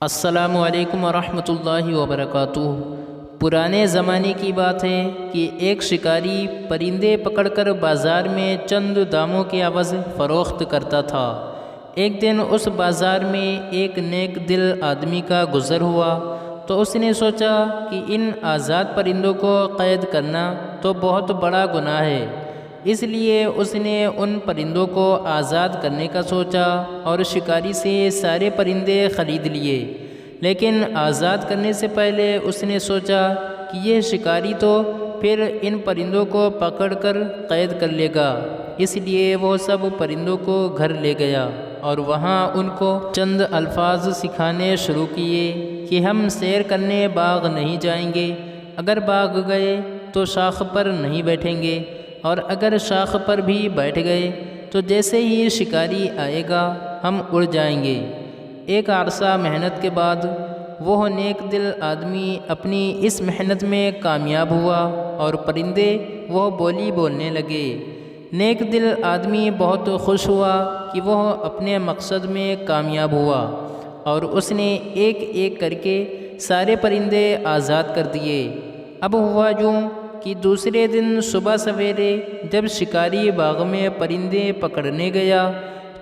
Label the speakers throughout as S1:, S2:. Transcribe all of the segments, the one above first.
S1: السلام علیکم ورحمۃ اللہ وبرکاتہ۔ پرانے زمانے کی بات ہے کہ ایک شکاری پرندے پکڑ کر بازار میں چند داموں کے عوض فروخت کرتا تھا۔ ایک دن اس بازار میں ایک نیک دل آدمی کا گزر ہوا تو اس نے سوچا کہ ان آزاد پرندوں کو قید کرنا تو بہت بڑا گناہ ہے، اس لیے اس نے ان پرندوں کو آزاد کرنے کا سوچا اور شکاری سے سارے پرندے خرید لیے۔ لیکن آزاد کرنے سے پہلے اس نے سوچا کہ یہ شکاری تو پھر ان پرندوں کو پکڑ کر قید کر لے گا، اس لیے وہ سب پرندوں کو گھر لے گیا اور وہاں ان کو چند الفاظ سکھانے شروع کیے کہ ہم سیر کرنے باغ نہیں جائیں گے، اگر باغ گئے تو شاخ پر نہیں بیٹھیں گے، اور اگر شاخ پر بھی بیٹھ گئے تو جیسے ہی شکاری آئے گا ہم اڑ جائیں گے۔ ایک عرصہ محنت کے بعد وہ نیک دل آدمی اپنی اس محنت میں کامیاب ہوا اور پرندے وہ بولی بولنے لگے۔ نیک دل آدمی بہت خوش ہوا کہ وہ اپنے مقصد میں کامیاب ہوا اور اس نے ایک ایک کر کے سارے پرندے آزاد کر دیے۔ اب ہوا یوں کہ دوسرے دن صبح سویرے جب شکاری باغ میں پرندے پکڑنے گیا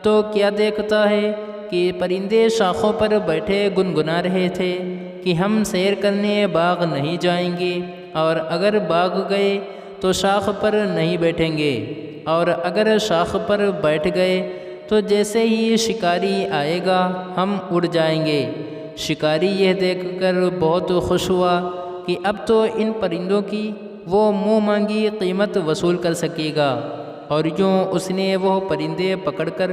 S1: تو کیا دیکھتا ہے کہ پرندے شاخوں پر بیٹھے گنگنا رہے تھے کہ ہم سیر کرنے باغ نہیں جائیں گے، اور اگر باغ گئے تو شاخ پر نہیں بیٹھیں گے، اور اگر شاخ پر بیٹھ گئے تو جیسے ہی شکاری آئے گا ہم اڑ جائیں گے۔ شکاری یہ دیکھ کر بہت خوش ہوا کہ اب تو ان پرندوں کی وہ منہ مانگی قیمت وصول کر سکے گا، اور یوں اس نے وہ پرندے پکڑ کر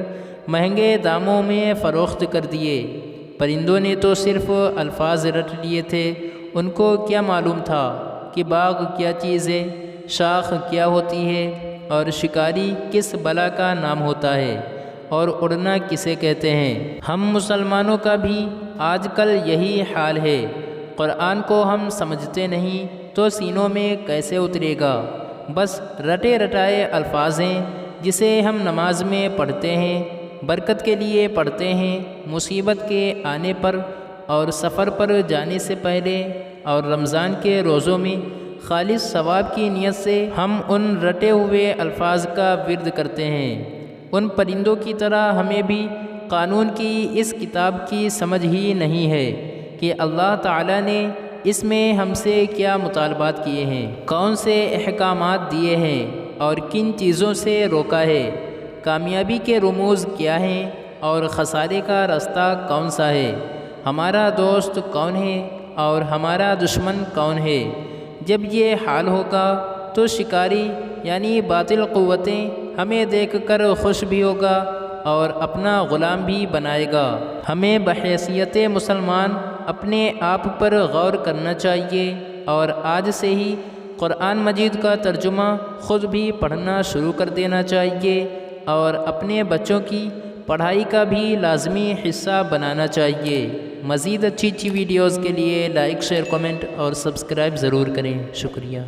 S1: مہنگے داموں میں فروخت کر دیے۔ پرندوں نے تو صرف الفاظ رٹ لیے تھے، ان کو کیا معلوم تھا کہ باغ کیا چیز ہے، شاخ کیا ہوتی ہے، اور شکاری کس بلا کا نام ہوتا ہے، اور اڑنا کسے کہتے ہیں۔ ہم مسلمانوں کا بھی آج کل یہی حال ہے۔ قرآن کو ہم سمجھتے نہیں تو سینوں میں کیسے اترے گا؟ بس رٹے رٹائے الفاظ ہیں جسے ہم نماز میں پڑھتے ہیں، برکت کے لیے پڑھتے ہیں، مصیبت کے آنے پر اور سفر پر جانے سے پہلے اور رمضان کے روزوں میں خالص ثواب کی نیت سے ہم ان رٹے ہوئے الفاظ کا ورد کرتے ہیں۔ ان پرندوں کی طرح ہمیں بھی قانون کی اس کتاب کی سمجھ ہی نہیں ہے کہ اللہ تعالیٰ نے اس میں ہم سے کیا مطالبات کیے ہیں، کون سے احکامات دیے ہیں اور کن چیزوں سے روکا ہے، کامیابی کے رموز کیا ہیں اور خسارے کا راستہ کون سا ہے، ہمارا دوست کون ہے اور ہمارا دشمن کون ہے۔ جب یہ حال ہوگا تو شکاری یعنی باطل قوتیں ہمیں دیکھ کر خوش بھی ہوگا اور اپنا غلام بھی بنائے گا۔ ہمیں بحیثیت مسلمان اپنے آپ پر غور کرنا چاہیے اور آج سے ہی قرآن مجید کا ترجمہ خود بھی پڑھنا شروع کر دینا چاہیے اور اپنے بچوں کی پڑھائی کا بھی لازمی حصہ بنانا چاہیے۔ مزید اچھی ویڈیوز کے لیے لائک، شیئر، کمنٹ اور سبسکرائب ضرور کریں۔ شکریہ۔